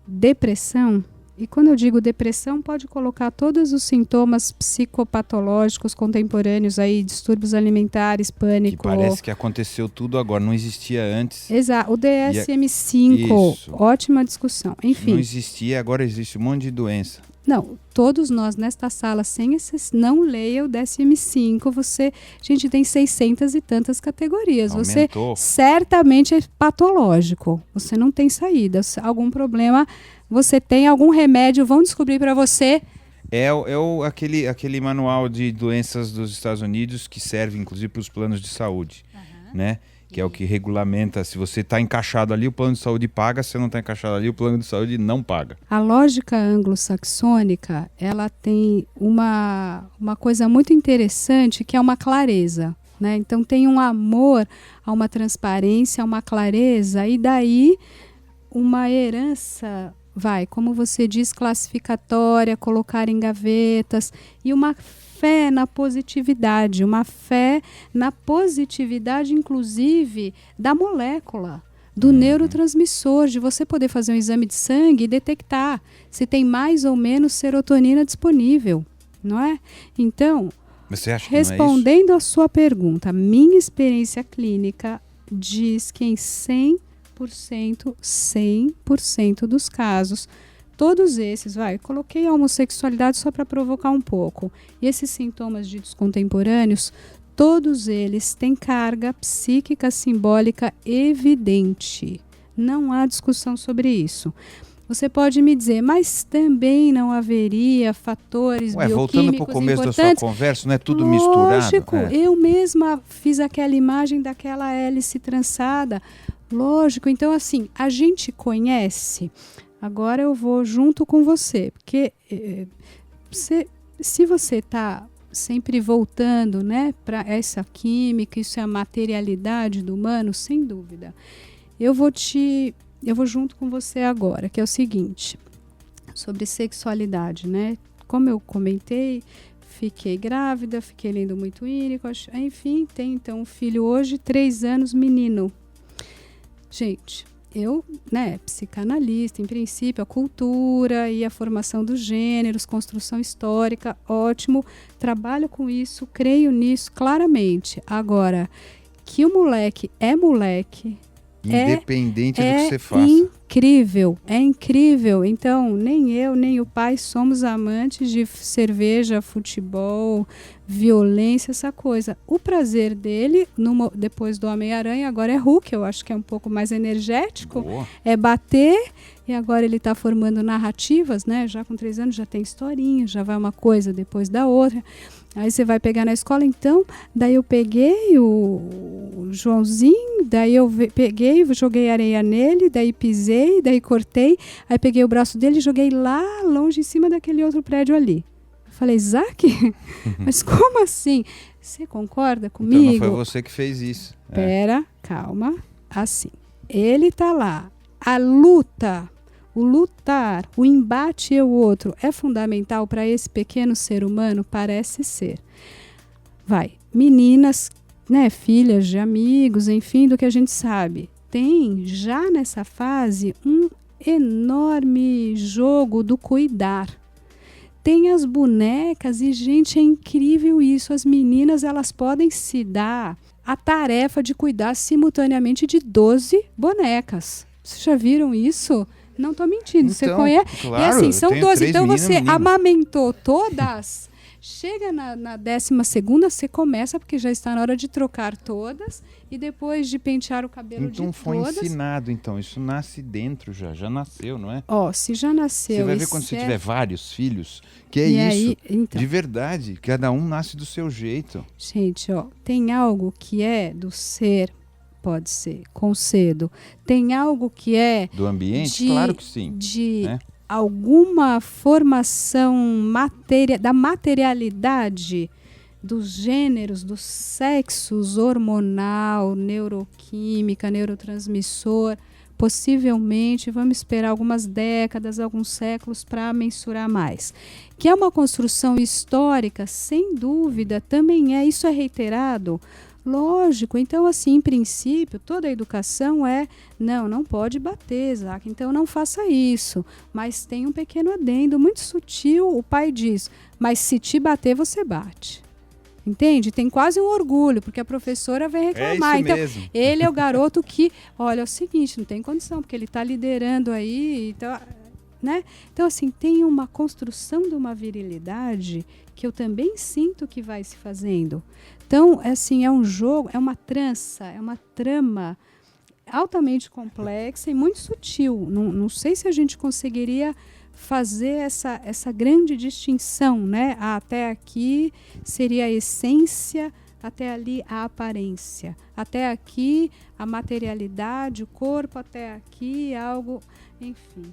depressão, e quando eu digo depressão, pode colocar todos os sintomas psicopatológicos contemporâneos aí, distúrbios alimentares, pânico. Que parece que aconteceu tudo agora, não existia antes. Exato, o DSM-5, ótima discussão. Enfim. Não existia, agora existe um monte de doença. Não, todos nós nesta sala, sem exceção, não leia o DSM-5, a gente tem 600 e tantas categorias. Aumentou. Você certamente é patológico, você não tem saída, algum problema, você tem algum remédio, vão descobrir para você. Aquele manual de doenças dos Estados Unidos que serve inclusive para os planos de saúde, né? Que é o que regulamenta, se você está encaixado ali, o plano de saúde paga, se você não está encaixado ali, o plano de saúde não paga. A lógica anglo-saxônica, ela tem uma coisa muito interessante, que é uma clareza, né? Então tem um amor a uma transparência, a uma clareza, e daí uma herança, como você diz, classificatória, colocar em gavetas, e uma fé na positividade, uma fé na positividade, inclusive, da molécula, do neurotransmissor, de você poder fazer um exame de sangue e detectar se tem mais ou menos serotonina disponível, não é? Então, você acha que respondendo à sua pergunta, minha experiência clínica diz que em 100% dos casos, todos esses, coloquei a homossexualidade só para provocar um pouco. E esses sintomas ditos contemporâneos, todos eles têm carga psíquica simbólica evidente. Não há discussão sobre isso. Você pode me dizer, mas também não haveria fatores bioquímicos voltando para o começo da sua conversa, não é tudo misturado? Lógico, eu mesma fiz aquela imagem daquela hélice trançada. Lógico, então assim, a gente conhece... Agora eu vou junto com você, porque se você está sempre voltando, né, para essa química, isso é a materialidade do humano, sem dúvida. Eu vou junto com você agora, que é o seguinte, sobre sexualidade, né? como eu comentei, fiquei grávida, fiquei lendo muito Winnicott, enfim, tenho então um filho hoje, 3 anos, menino. Gente, eu, psicanalista, em princípio, a cultura e a formação dos gêneros, construção histórica, ótimo, trabalho com isso, creio nisso claramente. Agora, que o moleque é moleque, independente do que você faça. É incrível. Então, nem eu, nem o pai somos amantes de cerveja, futebol, violência, essa coisa. O prazer dele, depois do Homem-Aranha, agora é Hulk, eu acho que é um pouco mais energético. Boa. É bater, e agora ele está formando narrativas, né? Já com 3 anos já tem historinha, já vai uma coisa depois da outra. Aí você vai pegar na escola, então, daí eu peguei o Joãozinho, daí eu peguei, joguei areia nele, daí pisei, daí cortei, aí peguei o braço dele e joguei lá longe, em cima daquele outro prédio ali. Eu falei, Isaac, mas como assim? Você concorda comigo? Então não foi você que fez isso. Pera, calma, assim. Ele tá lá, a luta... O lutar, o embate e o outro é fundamental para esse pequeno ser humano? Parece ser. Meninas, filhas de amigos, enfim, do que a gente sabe. Tem já nessa fase um enorme jogo do cuidar. Tem as bonecas e, gente, é incrível isso. As meninas, elas podem se dar a tarefa de cuidar simultaneamente de 12 bonecas. Vocês já viram isso? Não estou mentindo, você conhece? Claro, e assim, são 12. Então você menina. amamentou todas. Chega na 12ª, você começa, porque já está na hora de trocar todas. E depois de pentear o cabelo de todas. Então foi ensinado, então. Isso nasce dentro já nasceu, não é? Se já nasceu. Você vai ver quando você tiver vários filhos, que é isso. Aí, então, de verdade, cada um nasce do seu jeito. Gente, tem algo que é do ser... Pode ser, concedo. Tem algo que é... Do ambiente? Claro que sim. De alguma formação da materialidade dos gêneros, dos sexos, hormonal, neuroquímica, neurotransmissor. Possivelmente, vamos esperar algumas décadas, alguns séculos para mensurar mais. Que é uma construção histórica, sem dúvida, também é. Isso é reiterado. Lógico, então assim, em princípio, toda a educação não pode bater, Isaac, então não faça isso. Mas tem um pequeno adendo, muito sutil, o pai diz, mas se te bater, você bate. Entende? Tem quase um orgulho, porque a professora vai reclamar. É isso então, mesmo. ele é o garoto que, olha, é o seguinte, não tem condição, porque ele está liderando aí, então, Então, assim, tem uma construção de uma virilidade que eu também sinto que vai se fazendo. Então, assim, é um jogo, é uma trança, é uma trama altamente complexa e muito sutil. Não sei se a gente conseguiria fazer essa grande distinção, Até aqui seria a essência, até ali a aparência. Até aqui a materialidade, o corpo, até aqui algo, enfim...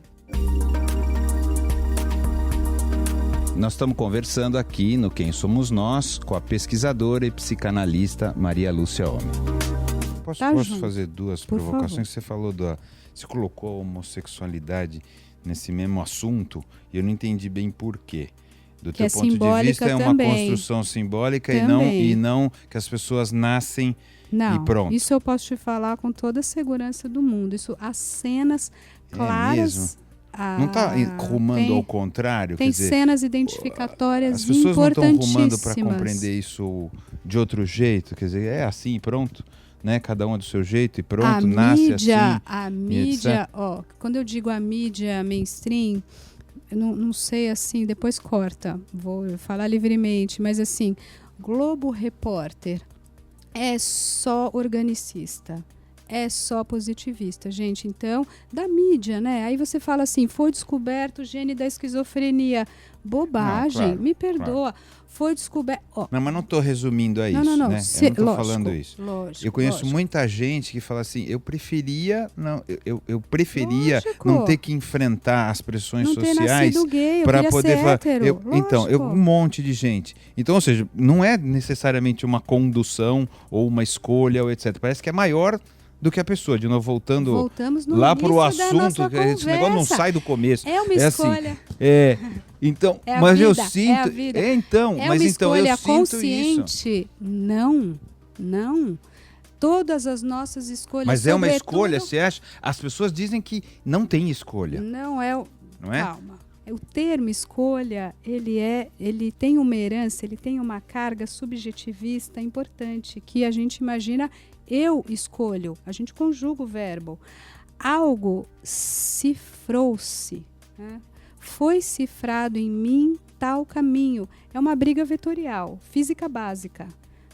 Nós estamos conversando aqui no Quem Somos Nós com a pesquisadora e psicanalista Maria Lúcia Homem. Posso fazer 2 provocações? Você falou você colocou a homossexualidade nesse mesmo assunto e eu não entendi bem por quê. Do teu ponto de vista é uma construção simbólica e não que as pessoas nascem e pronto. Isso eu posso te falar com toda a segurança do mundo. Isso, as cenas claras... Mesmo? Não está rumando ao contrário? Tem cenas identificatórias importantíssimas. As pessoas não estão rumando para compreender isso de outro jeito? Quer dizer, é assim, pronto? Cada um é do seu jeito e pronto, nasce assim. A mídia, quando eu digo a mídia mainstream, eu não sei assim, depois corta, vou falar livremente, mas assim, Globo Repórter é só organicista. É só positivista, gente. Então, da mídia, Aí você fala assim, foi descoberto o gene da esquizofrenia. Bobagem, não, claro, me perdoa. Claro. Foi descoberto... Não, mas não estou resumindo a isso, não. Eu não estou falando isso. Lógico, eu conheço muita gente que fala assim, eu preferia não ter que enfrentar as pressões sociais para poder falar. Então, um monte de gente. Então, ou seja, não é necessariamente uma condução ou uma escolha ou etc. Parece que é maior do que a pessoa. De novo, Voltamos no lá para o início da assunto, nossa que esse negócio não sai do começo. É uma escolha. Assim, então, É a mas vida, eu sinto. é a vida. Então, É mas uma então eu escolha sinto consciente? Não, não. Todas as nossas escolhas. Mas é uma escolha, sobretudo, você acha? As pessoas dizem que não tem escolha. Não é o. Não é? Calma. O termo escolha, ele tem uma herança, ele tem uma carga subjetivista importante, que a gente imagina, eu escolho, a gente conjuga o verbo. Algo cifrou-se, né? Foi cifrado em mim tal caminho. É uma briga vetorial, física básica,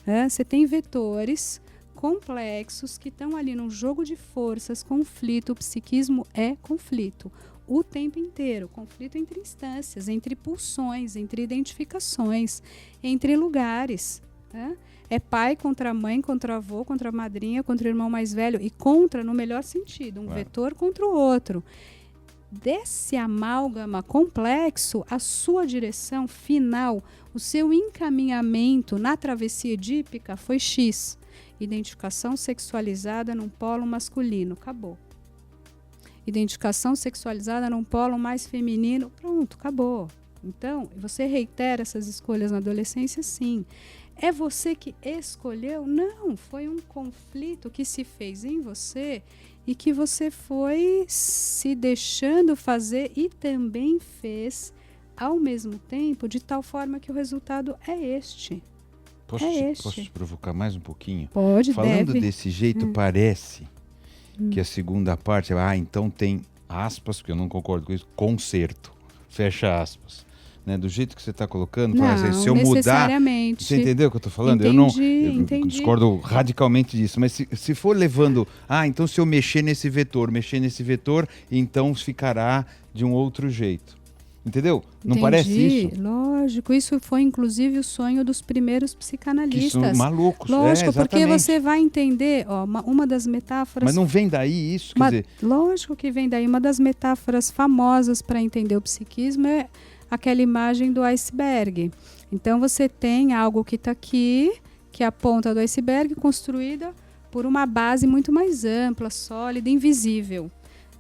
né? Você tem vetores complexos que estão ali num jogo de forças, conflito. O psiquismo é conflito o tempo inteiro, conflito entre instâncias, entre pulsões, entre identificações, entre lugares, né? É pai contra mãe, contra avô, contra madrinha, contra o irmão mais velho, e contra no melhor sentido, um vetor contra o outro. Desse amálgama complexo, a sua direção final, o seu encaminhamento na travessia edípica foi X. Identificação sexualizada num polo masculino. Acabou. Identificação sexualizada num polo mais feminino. Pronto, acabou. Então, você reitera essas escolhas na adolescência? Sim. É você que escolheu? Não. Foi um conflito que se fez em você e que você foi se deixando fazer e também fez ao mesmo tempo, de tal forma que o resultado é este. Posso te provocar mais um pouquinho? Pode, Falando deve. desse jeito, parece que a segunda parte, então tem aspas, porque eu não concordo com isso, conserto, fecha aspas. Né? Do jeito que você está colocando, Não, assim, se eu mudar... necessariamente. Você entendeu o que eu estou falando? Entendi. Eu discordo radicalmente disso, mas se for levando... então se eu mexer nesse vetor, então ficará de um outro jeito. Entendeu? Não parece isso? Lógico. Isso foi, inclusive, o sonho dos primeiros psicanalistas. Que são malucos. Lógico, porque você vai entender, uma das metáforas... Mas não vem daí isso? Quer dizer... Lógico que vem daí. Uma das metáforas famosas para entender o psiquismo é aquela imagem do iceberg. Então, você tem algo que está aqui, que é a ponta do iceberg, construída por uma base muito mais ampla, sólida, invisível.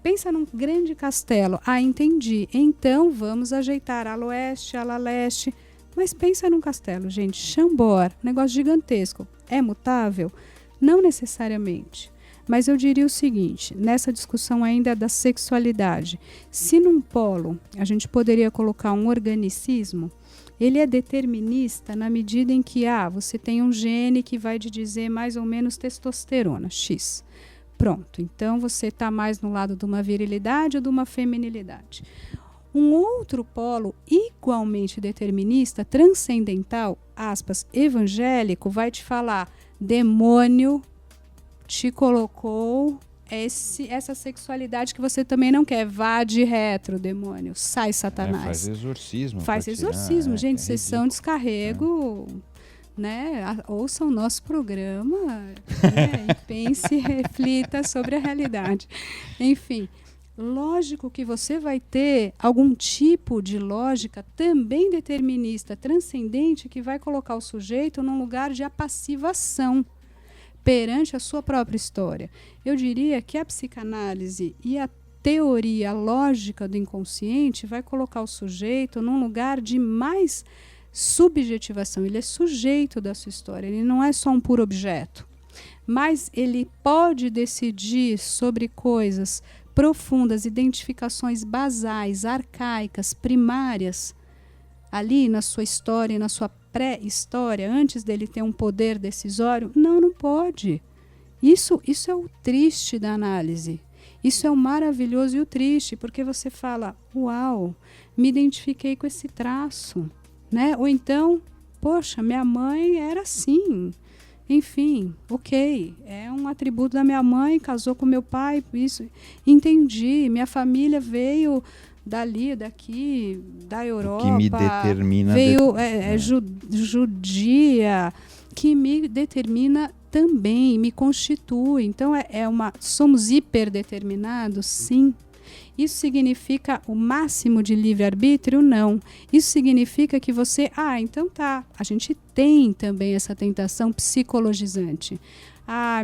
Pensa num grande castelo. Entendi. Então, vamos ajeitar ala oeste, ala leste. Mas pensa num castelo, gente. Chambord, negócio gigantesco. É mutável? Não necessariamente. Mas eu diria o seguinte, nessa discussão ainda da sexualidade. Se num polo a gente poderia colocar um organicismo, ele é determinista na medida em que você tem um gene que vai te dizer mais ou menos testosterona, X. Pronto, então você está mais no lado de uma virilidade ou de uma feminilidade. Um outro polo igualmente determinista, transcendental, aspas, evangélico, vai te falar, demônio te colocou essa sexualidade que você também não quer. Vá de retro, demônio, sai Satanás. Faz exorcismo. Faz exorcismo, gente, sessão descarrego... Né? Ouça o nosso programa, né? E pense e reflita sobre a realidade. Enfim, lógico que você vai ter algum tipo de lógica também determinista, transcendente, que vai colocar o sujeito num lugar de apassivação perante a sua própria história. Eu diria que a psicanálise e a teoria lógica do inconsciente vai colocar o sujeito num lugar de mais subjetivação. Ele é sujeito da sua história, ele não é só um puro objeto, mas ele pode decidir sobre coisas profundas, identificações basais, arcaicas, primárias, ali na sua história, na sua pré-história, antes dele ter um poder decisório. Não pode. Isso é o triste da análise. Isso é o maravilhoso e o triste, porque você fala, uau, me identifiquei com esse traço. Né? Ou então, poxa, minha mãe era assim. Enfim, ok, é um atributo da minha mãe, casou com meu pai, isso. Entendi, minha família veio daqui, da Europa. O que me determina... Veio judia, que me determina também, me constitui. Então, somos hiperdeterminados? Sim. Isso significa o máximo de livre-arbítrio? Não. Isso significa que você... então tá. A gente tem também essa tentação psicologizante.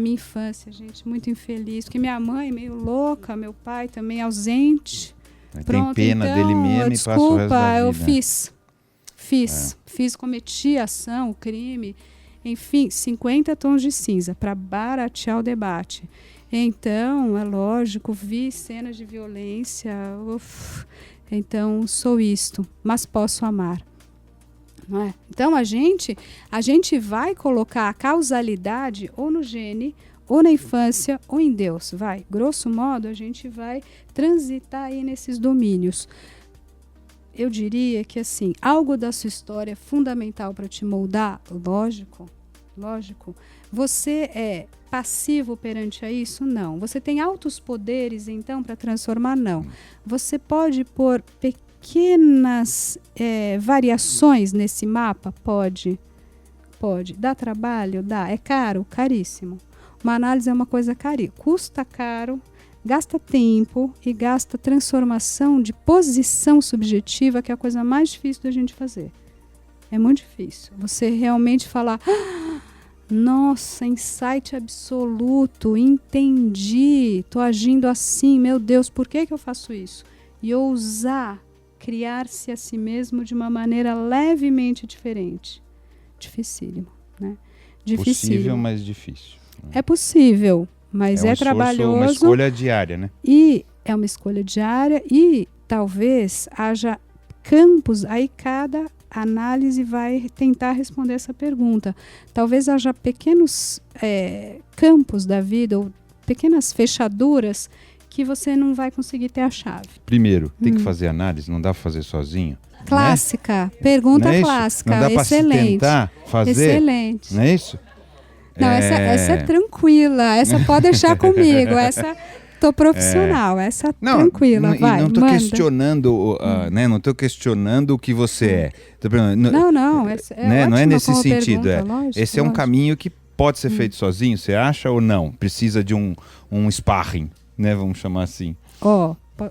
Minha infância, gente, muito infeliz. Porque minha mãe meio louca, meu pai também ausente. Tem pena dele mesmo e passa o resto da vida. Eu fiz, cometi ação, crime, enfim, 50 tons de cinza para baratear o debate. Então, é lógico, vi cenas de violência, então sou isto, mas posso amar. Não é? Então, a gente vai colocar a causalidade ou no gene, ou na infância, ou em Deus. Grosso modo, a gente vai transitar aí nesses domínios. Eu diria que, assim, algo da sua história é fundamental para te moldar, lógico. Você é passivo perante a isso? Não. Você tem altos poderes, então, para transformar? Não. Você pode pôr pequenas variações nesse mapa? Pode. Dá trabalho? Dá. É caro? Caríssimo. Uma análise é uma coisa cara, custa caro, gasta tempo e gasta transformação de posição subjetiva, que é a coisa mais difícil da gente fazer. É muito difícil. Você realmente falar, nossa, insight absoluto, entendi, estou agindo assim, meu Deus, por que eu faço isso? E ousar criar-se a si mesmo de uma maneira levemente diferente. Dificílimo, né? Possível, mas difícil. É possível, mas é trabalhoso. É uma escolha diária, né? E é uma escolha diária e talvez haja campos, aí cada análise vai tentar responder essa pergunta. Talvez haja pequenos campos da vida ou pequenas fechaduras que você não vai conseguir ter a chave. Primeiro, tem que fazer análise, não dá para fazer sozinho. Clássica, né? pergunta não é clássica, não dá excelente. Se tentar fazer, excelente. Não é isso? Não, essa é tranquila, essa pode deixar comigo, essa tô profissional, essa tranquila, vai, não tô manda. questionando, né? Não tô questionando o que você é. Não, né? Não é nesse sentido. Pergunta, lógico, esse é um caminho que pode ser feito sozinho, você acha ou não? Precisa de um sparring, né? Vamos chamar assim.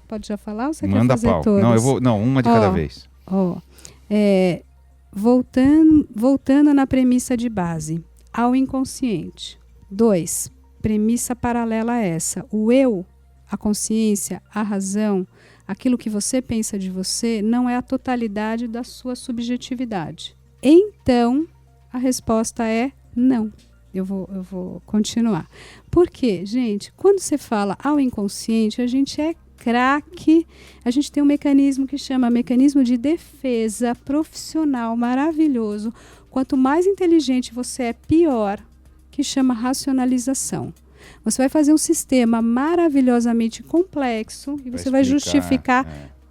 Pode já falar ou você Manda quer fazer pau. todas? Não, uma de cada vez. Voltando na premissa de base, ao inconsciente. 2, premissa paralela a essa. O eu, a consciência, a razão, aquilo que você pensa de você, não é a totalidade da sua subjetividade. Então, a resposta é não. Eu vou continuar. Por quê, gente? Quando você fala ao inconsciente, a gente é craque, a gente tem um mecanismo que chama mecanismo de defesa profissional maravilhoso. Quanto mais inteligente você é, pior, que chama racionalização. Você vai fazer um sistema maravilhosamente complexo e você vai justificar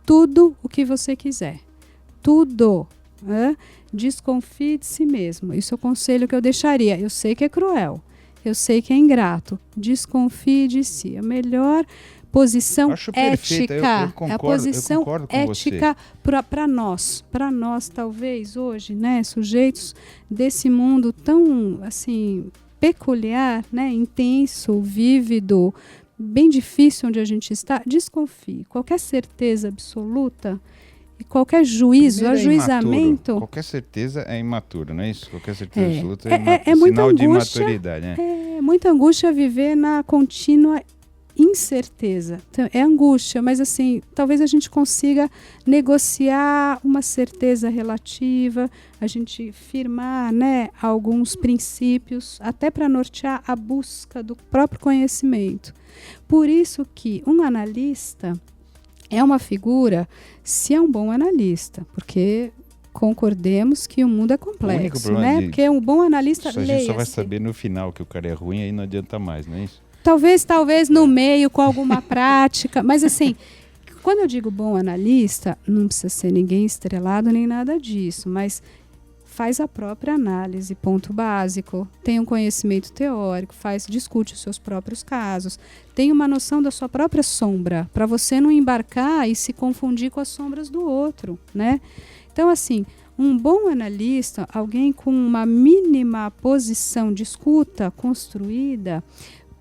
tudo o que você quiser. Tudo. Desconfie de si mesmo. Isso é o conselho que eu deixaria. Eu sei que é cruel, eu sei que é ingrato. Desconfie de si. A melhor posição ética, eu concordo, é a posição ética para nós, talvez hoje, né, sujeitos desse mundo tão assim peculiar, né, intenso, vívido, bem difícil onde a gente está. Desconfie. Qualquer certeza absoluta e qualquer juízo, ajuizamento. Qualquer certeza é imatura, não é isso? Qualquer certeza absoluta é muita sinal de angústia, imaturidade, né? É muita angústia viver na contínua incerteza. Então, é angústia, mas assim, talvez a gente consiga negociar uma certeza relativa, a gente firmar, né, alguns princípios, até para nortear a busca do próprio conhecimento. Por isso que um analista é uma figura, se é um bom analista, porque concordemos que o mundo é complexo, né? Porque um bom analista a gente só vai saber no final que o cara é ruim, aí não adianta mais, não é isso? Talvez no meio, com alguma prática. Mas assim, quando eu digo bom analista, não precisa ser ninguém estrelado nem nada disso, mas faz a própria análise, ponto básico, tem um conhecimento teórico, discute os seus próprios casos, tem uma noção da sua própria sombra, para você não embarcar e se confundir com as sombras do outro, né? Então, assim, um bom analista, alguém com uma mínima posição de escuta construída,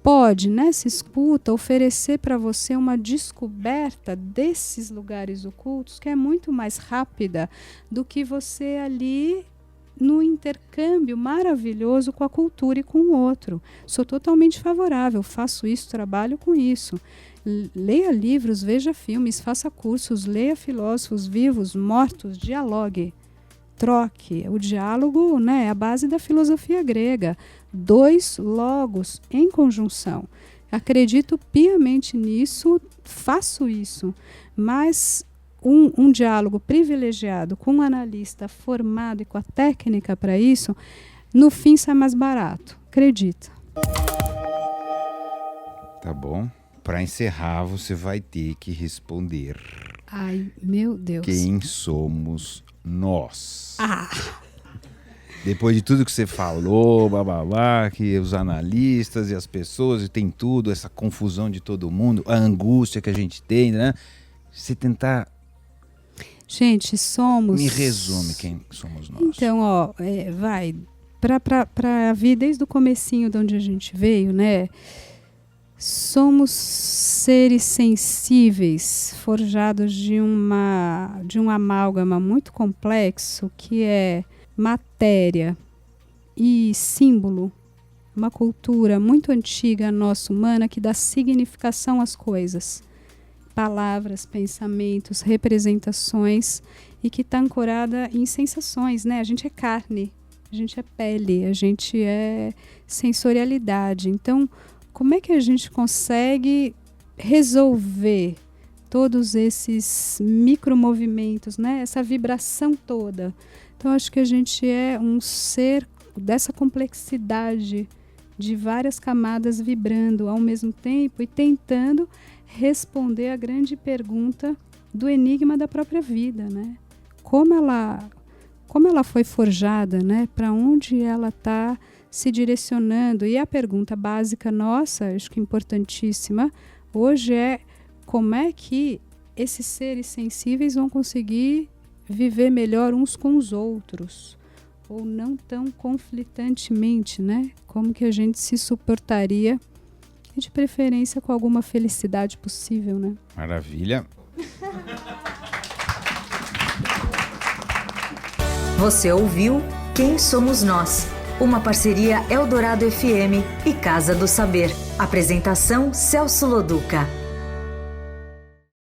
pode, nessa escuta, oferecer para você uma descoberta desses lugares ocultos que é muito mais rápida do que você ali no intercâmbio maravilhoso com a cultura e com o outro. Sou totalmente favorável, faço isso, trabalho com isso. Leia livros, veja filmes, faça cursos, leia filósofos vivos, mortos, dialogue, troque. O diálogo, né, é a base da filosofia grega. 2 logos em conjunção. Acredito piamente nisso, faço isso, mas um diálogo privilegiado com um analista formado e com a técnica para isso, no fim sai mais barato. Acredita. Tá bom. Para encerrar, você vai ter que responder. Ai, meu Deus. Quem somos nós? Ah! Depois de tudo que você falou, bababá, que os analistas e as pessoas, e tem tudo, essa confusão de todo mundo, a angústia que a gente tem, né? Você tentar... Gente, somos... Me resume quem somos nós. Então, ó, vai, para vir desde o comecinho de onde a gente veio, né? Somos seres sensíveis, forjados de um amálgama muito complexo, que é matéria e símbolo. Uma cultura muito antiga, nossa, humana, que dá significação às coisas. Palavras, pensamentos, representações, e que está ancorada em sensações, né? A gente é carne, a gente é pele, a gente é sensorialidade. Então, como é que a gente consegue resolver todos esses micromovimentos, né? Essa vibração toda? Então, acho que a gente é um ser dessa complexidade de várias camadas vibrando ao mesmo tempo e tentando responder a grande pergunta do enigma da própria vida, né? Como ela foi forjada, né? Para onde ela está se direcionando? E a pergunta básica nossa, acho que importantíssima, hoje é como é que esses seres sensíveis vão conseguir viver melhor uns com os outros, ou não tão conflitantemente, né? Como que a gente se suportaria, e de preferência com alguma felicidade possível, né? Maravilha. Você ouviu Quem Somos Nós? Uma parceria Eldorado FM e Casa do Saber. Apresentação Celso Loduca.